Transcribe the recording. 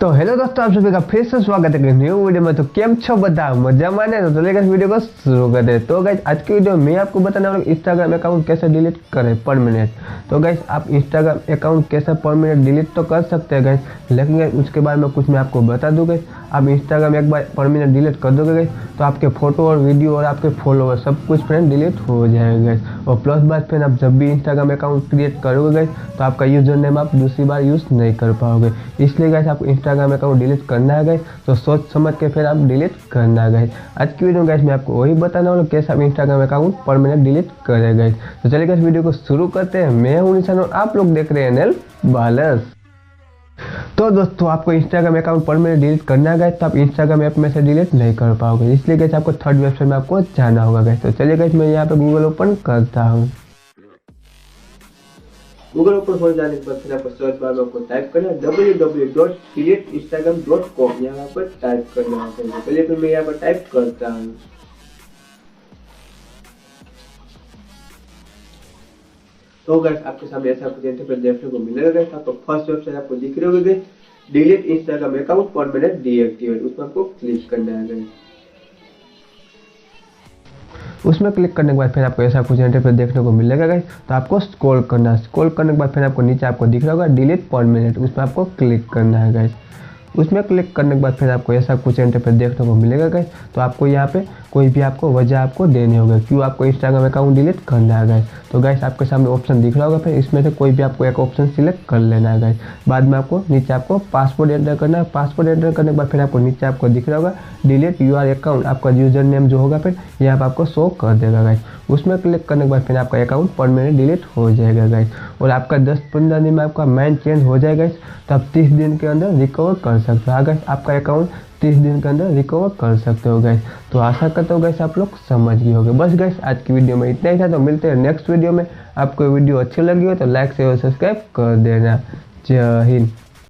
तो हेलो दोस्तों, आप सभी का फिर से स्वागत है न्यू वीडियो में। तो केम छो बता मजा माने तो चलिए इस वीडियो को शुरू करते हैं। तो गाइस आज की वीडियो में मैं आपको बताने वाला हूं इंस्टाग्राम अकाउंट कैसे डिलीट करें परमानेंट। तो गाइस आप इंस्टाग्राम अकाउंट कैसे परमानेंट डिलीट तो कर सकते हैं गाइस, लेकिन उसके बारे में कुछ मैं आपको बता दूं गाइस। आप इंस्टाग्राम एक बार परमानेंट डिलीट कर दोगे गाइस तो आपके फोटो और वीडियो और आपके फॉलोअर सब कुछ फ्रेंड डिलीट हो जाएगा गाइस। और प्लस बात फ्रेंड, आप जब भी इंस्टाग्राम अकाउंट क्रिएट करोगे गाइस तो आपका यूजर नेम आप दूसरी बार यूज नहीं कर पाओगे। इसलिए गाइस आप इंस्टाग्राम अकाउंट डिलीट करना है गाइस तो सोच समझ के फिर आप डिलीट करना है गाइस। आज की वीडियो में गाइस मैं आपको वही बताने वाला हूं कैसे आप इंस्टाग्राम अकाउंट परमानेंट डिलीट करें गाइस। तो चलिए गाइस वीडियो को शुरू करते हैं। मैं हूं निशान और आप लोग देख रहे हैं एनएल बालस। तो दोस्तों आपको इंस्टाग्राम अकाउंट परमानेंट डिलीट करना है गाइस तो आप इंस्टाग्राम ऐप में से डिलीट नहीं कर पाओगे। इसलिए गाइस आपको थर्ड वेबसाइट में आपको जाना होगा गाइस। तो चलिए गाइस मैं यहाँ पे गूगल ओपन करता हूँ। गूगल ओपन हो जाने के बाद फिर आपको सर्च बार में आपको टाइप करना है www.createinstagram.com। यहाँ पर टाइप करना है। चलिए फिर मैं यहाँ पर टाइप करता हूँ। तो गाइस आपके सामने ऐसा कुछ इंटरफेस देखने को मिलेगा गाइस। आपको फर्स्ट वेबसाइट आपको दिख रही होगी guys, delete Instagram account permanent deactivate. उसमें आपको क्लिक करना है गाइस। उसमें क्लिक करने के बाद फिर आपको ऐसा कुछ इंटरफेस देखने को मिलेगा गाइस। तो आपको स्क्रॉल करना है। स्क्रॉल करने के बाद फिर आपको नीचे आपको दिख रहा होगा डिलीट परमानेंट, उसमें आपको क्लिक करना है गाइस। उसमें क्लिक करने के बाद फिर आपको ऐसा कुछ इंटरफेस देखने को मिलेगा गाइस। तो आपको यहाँ पे कोई भी आपको वजह आपको देनी होगी क्यों आपको इंस्टाग्राम अकाउंट डिलीट करना है गाइस। तो गाइस आपके सामने ऑप्शन दिख रहा होगा, फिर इसमें से कोई भी आपको एक ऑप्शन सिलेक्ट कर लेना है गाइस। बाद में आपको नीचे आपको पासवर्ड एंटर करना है। पासवर्ड एंटर करने के बाद फिर आपको नीचे आपको दिख रहा होगा डिलीट यूआर अकाउंट। आपका यूजर नेम जो होगा फिर यहाँ पर आपको शो कर देगा गाइस। उसमें क्लिक करने के बाद फिर आपका अकाउंट परमानेंट डिलीट हो जाएगा गाइस। और आपका 10-15 दिन में आपका माइंड चेंज हो जाएगा गाइस। तो आप 30 दिन के अंदर रिकवर कर सकते हो। अगर आपका अकाउंट 30 दिन के अंदर रिकवर कर सकते हो गाइस। तो आशा करता हूँ गाइस आप लोग समझ गए होंगे। बस गाइस आज की वीडियो में इतना ही था। तो मिलते हैं नेक्स्ट वीडियो में। आपको वीडियो अच्छी लगी हो तो लाइक शेयर और सब्सक्राइब कर देना। जय हिंद।